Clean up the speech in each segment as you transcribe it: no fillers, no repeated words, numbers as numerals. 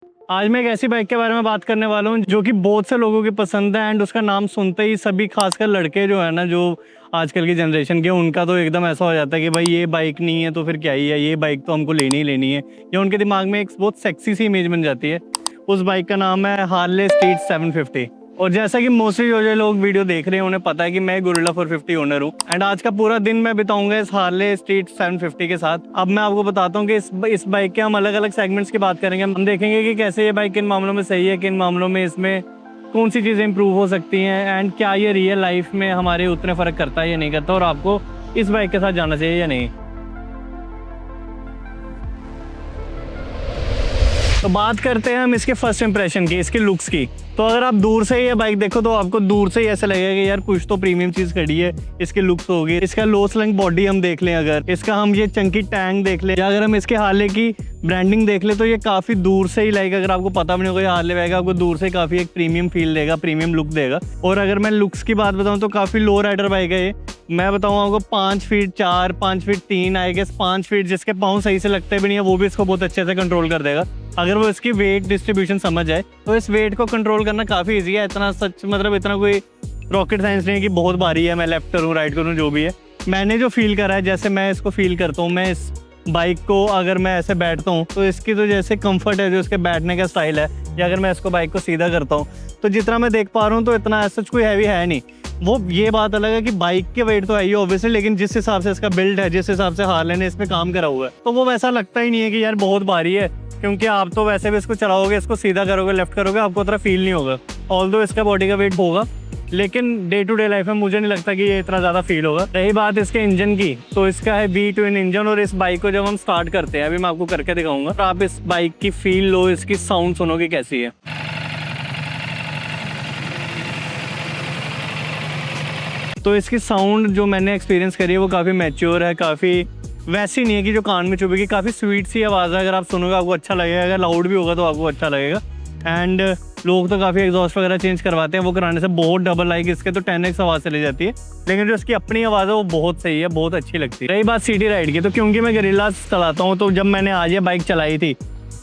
आज मैं एक ऐसी बाइक के बारे में बात करने वाला हूँ जो कि बहुत से लोगों की पसंद है एंड उसका नाम सुनते ही सभी खासकर लड़के जो है ना, जो आजकल की जनरेशन के, उनका तो एकदम ऐसा हो जाता है कि भाई ये बाइक नहीं है तो फिर क्या ही है, ये बाइक तो हमको लेनी ही लेनी है। या उनके दिमाग में एक बहुत सेक्सी सी इमेज बन जाती है। उस बाइक का नाम है हार्ले स्ट्रीट 750। और जैसा कि मोस्टली जो लोग वीडियो देख रहे हैं उन्हें पता है कि मैं गोरिल्ला 450 ओनर हूँ एंड आज का पूरा दिन मैं बिताऊंगा इस हार्ले स्ट्रीट 750 के साथ। अब मैं आपको बताता हूँ कि इस बाइक के हम अलग अलग सेगमेंट्स की बात करेंगे। हम देखेंगे कि कैसे ये बाइक किन मामलों में सही है, किन मामलों में इसमें कौन सी चीज़ें इंप्रूव हो सकती हैं एंड क्या ये रियल लाइफ में हमारे उतने फ़र्क करता है या नहीं करता, और आपको इस बाइक के साथ जाना चाहिए या नहीं। तो बात करते हैं हम इसके फर्स्ट इंप्रेशन की, इसके लुक्स की। तो अगर आप दूर से ये बाइक देखो तो आपको दूर से ही ऐसा लगेगा कि यार कुछ तो प्रीमियम चीज़ खड़ी है। इसके लुक्स होगी, इसका लो स्लंग बॉडी हम देख लें, अगर इसका हम ये चंकी टैंक देख लें, या अगर हम इसके हार्ले की ब्रांडिंग देख ले तो ये काफ़ी दूर से ही, लाइक अगर आपको पता भी नहीं होगा ये हार्ले बाइक, आपको दूर से काफ़ी एक प्रीमियम फील देगा, प्रीमियम लुक देगा। और अगर मैं लुक्स की बात बताऊँ तो काफ़ी लो राइडर बाइक है ये। मैं बताऊँ आपको 5 feet 4, 5 feet 3, I guess 5 feet, जिसके पाँव सही से लगते भी नहीं है वो भी इसको बहुत अच्छे से कंट्रोल कर देगा अगर वो इसकी वेट डिस्ट्रीब्यूशन समझ जाए। तो इस वेट को कंट्रोल करना काफ़ी ईजी है। इतना सच मतलब इतना कोई रॉकेट साइंस नहीं है कि बहुत भारी है, मैं लेफ्ट करूँ राइट करूँ जो भी है। मैंने जो फील करा है, जैसे मैं इसको फील करता हूँ, मैं इस बाइक को अगर मैं ऐसे बैठता हूँ तो इसकी तो जैसे कंफर्ट है, जो इसके बैठने का स्टाइल है, या अगर मैं इसको बाइक को सीधा करता हूँ तो जितना मैं देख पा रहा हूँ तो इतना सच कोई हैवी है नहीं। वो ये बात अलग है कि बाइक के वेट तो है ही ऑब्वियसली, लेकिन जिस हिसाब से इसका बिल्ड है, जिस हिसाब से हार्ले ने इसमें काम करा हुआ है, तो वो वैसा लगता ही नहीं है कि यार बहुत भारी है। क्योंकि आप तो वैसे भी इसको चलाओगे, इसको सीधा करोगे, लेफ्ट करोगे, आपको उतना फील नहीं होगा। ऑल्दो इसका बॉडी का वेट होगा, लेकिन डे टू डे लाइफ में मुझे नहीं लगता कि ये इतना ज़्यादा फील होगा। रही बात इसके इंजन की, तो इसका है V ट्विन इंजन। और इस बाइक को जब हम स्टार्ट करते हैं, अभी मैं आपको करके दिखाऊंगा, तो आप इस बाइक की फील लो, इसकी साउंड सुनोगे कैसी है। तो इसकी साउंड जो मैंने एक्सपीरियंस करी है वो काफ़ी मैच्योर है, काफ़ी वैसी नहीं है कि जो कान में चुभेगी। काफ़ी स्वीट सी आवाज़ है, अगर आप सुनोगे आपको अच्छा लगेगा, अगर लाउड भी होगा तो आपको अच्छा लगेगा। एंड लोग तो काफ़ी एग्जॉस्ट वगैरह चेंज करवाते हैं, वो कराने से बहुत डबल, लाइक इसके तो 10x आवाज़ चली जाती है, लेकिन जो इसकी अपनी आवाज़ है वो बहुत सही है, बहुत अच्छी लगती है। रही बात सिटी राइड की, तो क्योंकि मैं गोरिल्ला चलाता हूँ, तो जब मैंने आज ये बाइक चलाई थी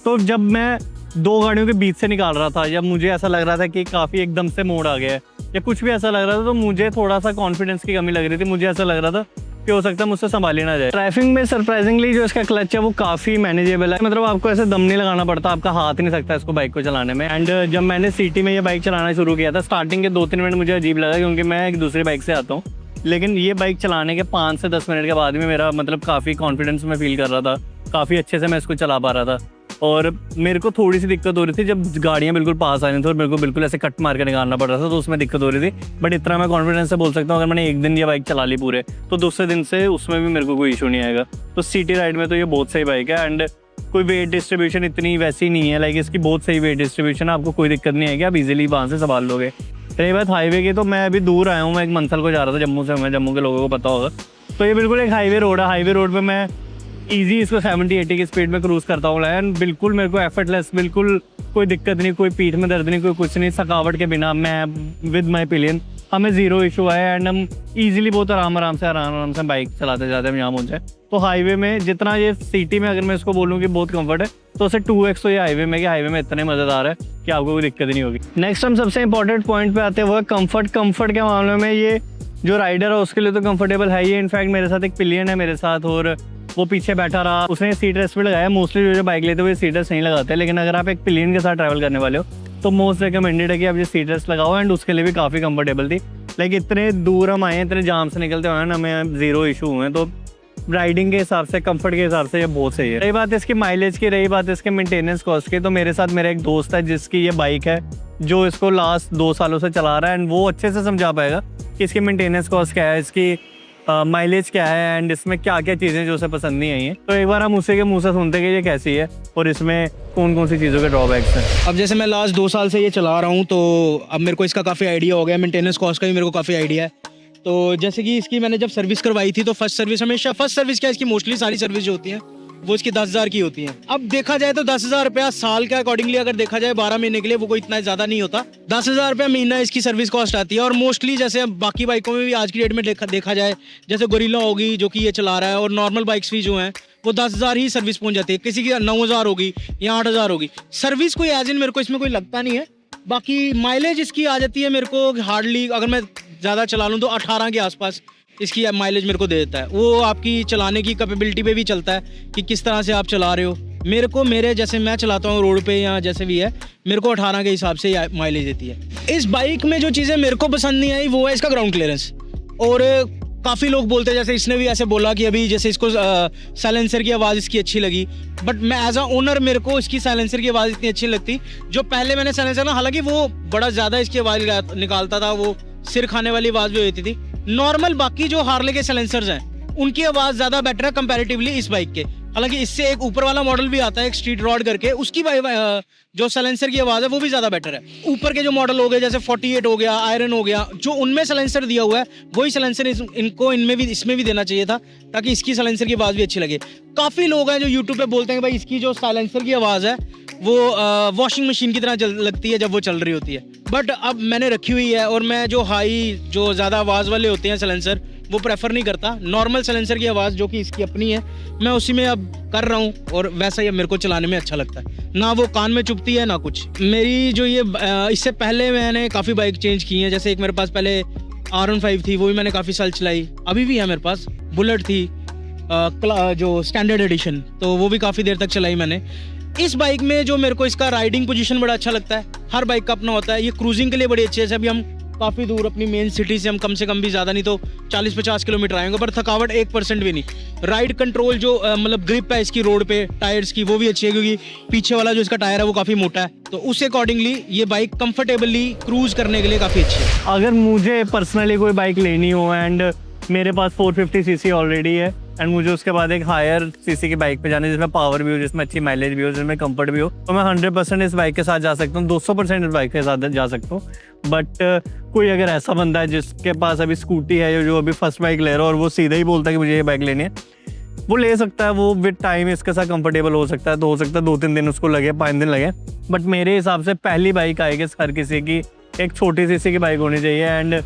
तो जब मैं 2 गाड़ियों के बीच से निकाल रहा था, जब मुझे ऐसा लग रहा था कि काफ़ी एकदम से मोड़ आ गया है या कुछ भी ऐसा लग रहा था, तो मुझे थोड़ा सा कॉन्फिडेंस की कमी लग रही थी। मुझे ऐसा लग रहा था कि हो सकता है मुझसे संभाली ना जाए। ड्राइविंग में सरप्राइजिंगली जो इसका क्लच है वो काफ़ी मैनेजेबल है, मतलब आपको ऐसे दम नहीं लगाना पड़ता, आपका हाथ नहीं सकता इसको बाइक को चलाने में। एंड जब मैंने सिटी में ये बाइक चलाना शुरू किया था, स्टार्टिंग के 2-3 मिनट मुझे अजीब लगा क्योंकि मैं एक दूसरी बाइक से आता हूँ, लेकिन ये बाइक चलाने के 5 से 10 मिनट के बाद में मेरा मतलब काफ़ी कॉन्फिडेंस में फील कर रहा था, काफ़ी अच्छे से मैं इसको चला पा रहा था। और मेरे को थोड़ी सी दिक्कत हो रही थी जब गाड़ियाँ बिल्कुल पास आ रही थी और मेरे को बिल्कुल ऐसे कट मार के निकालना पड़ रहा था, तो उसमें दिक्कत हो रही थी। बट इतना मैं कॉन्फिडेंस से बोल सकता हूँ, अगर मैंने एक दिन ये बाइक चला ली पूरे, तो दूसरे दिन से उसमें भी मेरे को कोई इशू नहीं आएगा। तो सिटी राइड में तो ये बहुत सही बाइक है। एंड कोई वेट डिस्ट्रीब्यूशन इतनी वैसी नहीं है, लाइक इसकी बहुत सही वेट डिस्ट्रीब्यूशन है, आपको कोई दिक्कत नहीं आएगी, आप इजीली वहाँ से संभाल लोगे। रही बात हाईवे की, तो मैं अभी दूर आया हूँ, मैं एक मंसल को जा रहा था जम्मू से, मैं जम्मू के लोगों को पता होगा। तो ये बिल्कुल एक हाईवे रोड है, हाईवे रोड पर मैं ईजी इसको 70-80 की स्पीड में क्रूज़ करता हूँ एंड बिल्कुल मेरे को एफर्टलेस, बिल्कुल कोई दिक्कत नहीं, कोई पीठ में दर्द नहीं, कोई कुछ नहीं, थकावट के बिना मैं विद माई पिलियन हमें ज़ीरो इशू है। एंड हम ईजिली बहुत आराम से बाइक चलाते जाते हैं यहाँ पहुँचे। तो हाईवे में जितना ये सिटी में अगर मैं इसको बोलूँ कि बहुत कंफर्ट है, तो उसे 2x तो ये हाईवे में, कि हाईवे में इतने मज़ेदार है कि आपको कोई दिक्कत नहीं होगी। नेक्स्ट हम सबसे इंपॉर्टेंट पॉइंट पे आते हैं, वो है कम्फर्ट। कम्फर्ट के मामले में ये जो राइडर है उसके लिए तो कंफर्टेबल है ही। इनफैक्ट मेरे साथ एक पिलियन है मेरे साथ, और वो पीछे बैठा रहा, उसने सीट रेस्ट भी लगाया। मोस्टली जो बाइक लेते हुए सीट रेस्ट नहीं लगाते, लेकिन अगर आप एक पिलियन के साथ ट्रैवल करने वाले हो तो मोस्ट रिकमेंडेड है कि आप ये सीट रेस्ट लगाओ। एंड उसके लिए भी काफ़ी कंफर्टेबल थी। लाइक इतने दूर हम आए हैं, इतने जाम से निकलते हुए हमें ज़ीरो इशू हुए हैं, तो राइडिंग के हिसाब से, कंफर्ट के हिसाब से ये बहुत सही है। रही बात इसकी माइलेज की, रही बात इसके मेंटेनेंस कॉस्ट की, तो मेरे साथ मेरा एक दोस्त है जिसकी ये बाइक है, जो इसको लास्ट 2 सालों से चला रहा है एंड वो अच्छे से समझा पाएगा कि इसकी मेंटेनेंस कॉस्ट क्या है, इसकी माइलेज क्या है एंड इसमें क्या क्या चीज़ें जो उसे पसंद नहीं आई हैं। तो एक बार हम उसी के मुंह से सुनते कि ये कैसी है और इसमें कौन कौन सी चीज़ों के ड्रॉबैक्स हैं। अब जैसे मैं लास्ट 2 साल से ये चला रहा हूँ, तो अब मेरे को इसका काफ़ी आइडिया हो गया, मेंटेनेंस कॉस्ट का भी मेरे को काफ़ी आइडिया है। तो जैसे कि इसकी मैंने जब सर्विस करवाई थी, तो फर्स्ट सर्विस क्या, इसकी मोस्टली सारी सर्विस जो होती हैं वो इसकी 10,000 की होती है। अब देखा जाए तो 10,000 रुपया साल के अकॉर्डिंगली अगर देखा जाए 12 महीने के लिए वो कोई इतना ज़्यादा नहीं होता। 10,000 रुपया महीना इसकी सर्विस कॉस्ट आती है। और मोस्टली जैसे बाकी बाइकों में भी आज की डेट में देखा जाए, जैसे गोरिल्ला होगी जो कि ये चला रहा है, और नॉर्मल बाइक्स भी जो हैं वो 10,000 ही सर्विस पहुंच जाती है, किसी की 9,000 होगी या 8,000 होगी। सर्विस कोई एज इन मेरे को इसमें कोई लगता नहीं है। बाकी माइलेज इसकी आ जाती है मेरे को हार्डली, अगर मैं ज़्यादा चला लूँ तो 18 के आसपास इसकी माइलेज मेरे को दे देता है। वो आपकी चलाने की कैपेबिलिटी पे भी चलता है कि किस तरह से आप चला रहे हो। मेरे जैसे मैं चलाता हूँ रोड पे या जैसे भी है, मेरे को 18 के हिसाब से माइलेज देती है। इस बाइक में जो चीज़ें मेरे को पसंद नहीं आई वो है इसका ग्राउंड क्लियरेंस। और काफ़ी लोग बोलते हैं, जैसे इसने भी ऐसे बोला कि अभी जैसे इसको साइलेंसर की आवाज़ इसकी अच्छी लगी, बट मैं एज अ ओनर मेरे को इसकी साइलेंसर की आवाज़ इतनी अच्छी लगती। जो पहले मैंने साइलेंसर ना, हालांकि वो बड़ा ज़्यादा इसकी आवाज़ निकालता था, वो सिर खाने वाली आवाज़ भी होती थी। नॉर्मल बाकी जो हार्ले के साइलेंसर्स हैं उनकी आवाज़ ज़्यादा बेटर है कंपैरेटिवली इस बाइक के। हालांकि इससे एक ऊपर वाला मॉडल भी आता है, एक स्ट्रीट रॉड करके, उसकी जो साइलेंसर की आवाज़ है वो भी ज़्यादा बेटर है। ऊपर के जो मॉडल हो गए जैसे 48 हो गया, आयरन हो गया, जो उनमें साइलेंसर दिया हुआ है वही साइलेंसर इसमें भी देना चाहिए था, ताकि इसकी साइलेंसर की आवाज़ भी अच्छी लगे। काफ़ी लोग हैं जो यूट्यूब पे बोलते हैं भाई इसकी जो साइलेंसर की आवाज़ है वो वॉशिंग मशीन की तरह लगती है जब वो चल रही होती है। बट अब मैंने रखी हुई है और मैं जो जो ज़्यादा आवाज़ वाले होते हैं साइलेंसर वो प्रेफर नहीं करता। नॉर्मल साइलेंसर की आवाज़ जो कि इसकी अपनी है, मैं उसी में अब कर रहा हूँ और वैसा ही अब मेरे को चलाने में अच्छा लगता है। ना वो कान में चुभती है ना कुछ। मेरी जो ये इससे पहले मैंने काफ़ी बाइक चेंज की हैं। जैसे एक मेरे पास पहले R15 थी, वो भी मैंने काफ़ी साल चलाई। अभी भी है मेरे पास बुलेट थी जो स्टैंडर्ड एडिशन, तो वो भी काफ़ी देर तक चलाई मैंने। इस बाइक में जो मेरे को इसका राइडिंग पोजीशन बड़ा अच्छा लगता है। हर बाइक का अपना होता है। ये क्रूजिंग के लिए बड़ी अच्छी है। जैसे अभी हम काफ़ी दूर अपनी मेन सिटी से हम कम से कम भी ज़्यादा नहीं तो 40-50 किलोमीटर आएंगे, पर थकावट 1% भी नहीं। राइड कंट्रोल जो मतलब ग्रिप है इसकी रोड पे टायर्स की, वो भी अच्छी है, क्योंकि पीछे वाला जो इसका टायर है वो काफ़ी मोटा है, तो उस अकॉर्डिंगली ये बाइक कंफर्टेबली क्रूज करने के लिए काफ़ी अच्छी है। अगर मुझे पर्सनली कोई बाइक लेनी हो एंड मेरे पास 450 सीसी ऑलरेडी है एंड मुझे उसके बाद एक हायर सीसी की बाइक पे जाना है जिसमें पावर भी हो, जिसमें अच्छी माइलेज भी हो, जिसमें कंफर्ट भी हो, तो मैं 100% इस बाइक के साथ जा सकता हूँ, 200% इस बाइक के साथ जा सकता हूँ। बट कोई अगर ऐसा बंदा है जिसके पास अभी स्कूटी है, जो अभी फर्स्ट बाइक ले रहा है और वो सीधा ही बोलता है कि मुझे ये बाइक लेनी है, वो ले सकता है। वो विद टाइम इसके साथ कंफर्टेबल हो सकता है, तो हो सकता है 2-3 दिन उसको लगे, 5 दिन लगे। बट मेरे हिसाब से पहली बाइक आएगी हर किसी की एक छोटी सीसी की बाइक होनी चाहिए। एंड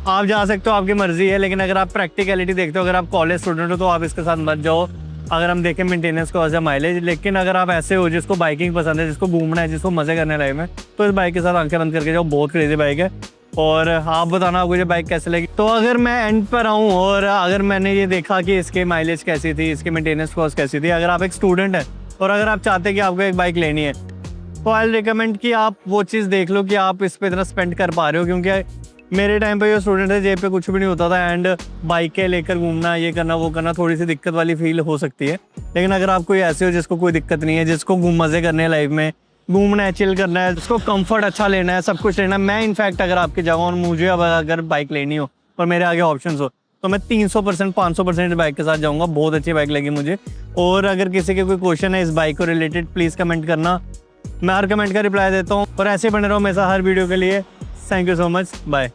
आप जा सकते हो, आपकी मर्जी है, लेकिन अगर आप प्रैक्टिकलिटी देखते हो, अगर आप कॉलेज स्टूडेंट हो तो आप इसके साथ मत जाओ। अगर हम देखें मेंटेनेंस को वजह माइलेज, लेकिन अगर आप ऐसे हो जिसको बाइकिंग पसंद है, जिसको घूमना है, जिसको मजे करने लाइफ में, तो इस बाइक के साथ आंखें बंद करके जाओ। बहुत क्रेजी बाइक है। और आप बताना आपको ये बाइक कैसे लगी। तो अगर मैं एंड पर आऊँ और अगर मैंने ये देखा कि इसके माइलेज कैसी थी, इसकी मेंटेनेंस कॉस्ट कैसी थी, अगर आप एक स्टूडेंट है और अगर आप चाहते हैं कि आपको एक बाइक लेनी है, तो आई रिकमेंड कि आप वो चीज़ देख लो कि आप इस पर इतना स्पेंड कर पा रहे हो। क्योंकि मेरे टाइम पे जो स्टूडेंट है, जेब पे कुछ भी नहीं होता था एंड बाइकें लेकर घूमना, ये करना वो करना, थोड़ी सी दिक्कत वाली फील हो सकती है। लेकिन अगर आप कोई ऐसे हो जिसको कोई दिक्कत नहीं है, जिसको मज़े करने हैं लाइफ में, घूमना है, चिल करना है, जिसको कंफर्ट अच्छा लेना है, सब कुछ लेना है, मैं इनफैक्ट अगर आपकी जगह और मुझे अब अगर बाइक लेनी हो और मेरे आगे ऑप्शंस हो, तो मैं 300% 500% बाइक के साथ जाऊँगा। बहुत अच्छी बाइक लगी मुझे। और अगर किसी के कोई क्वेश्चन है इस बाइक को रिलेटेड, प्लीज़ कमेंट करना, मैं हर कमेंट का रिप्लाई देता हूँ। और ऐसे बने रहो हमेशा हर वीडियो के लिए। Thank you so much, bye.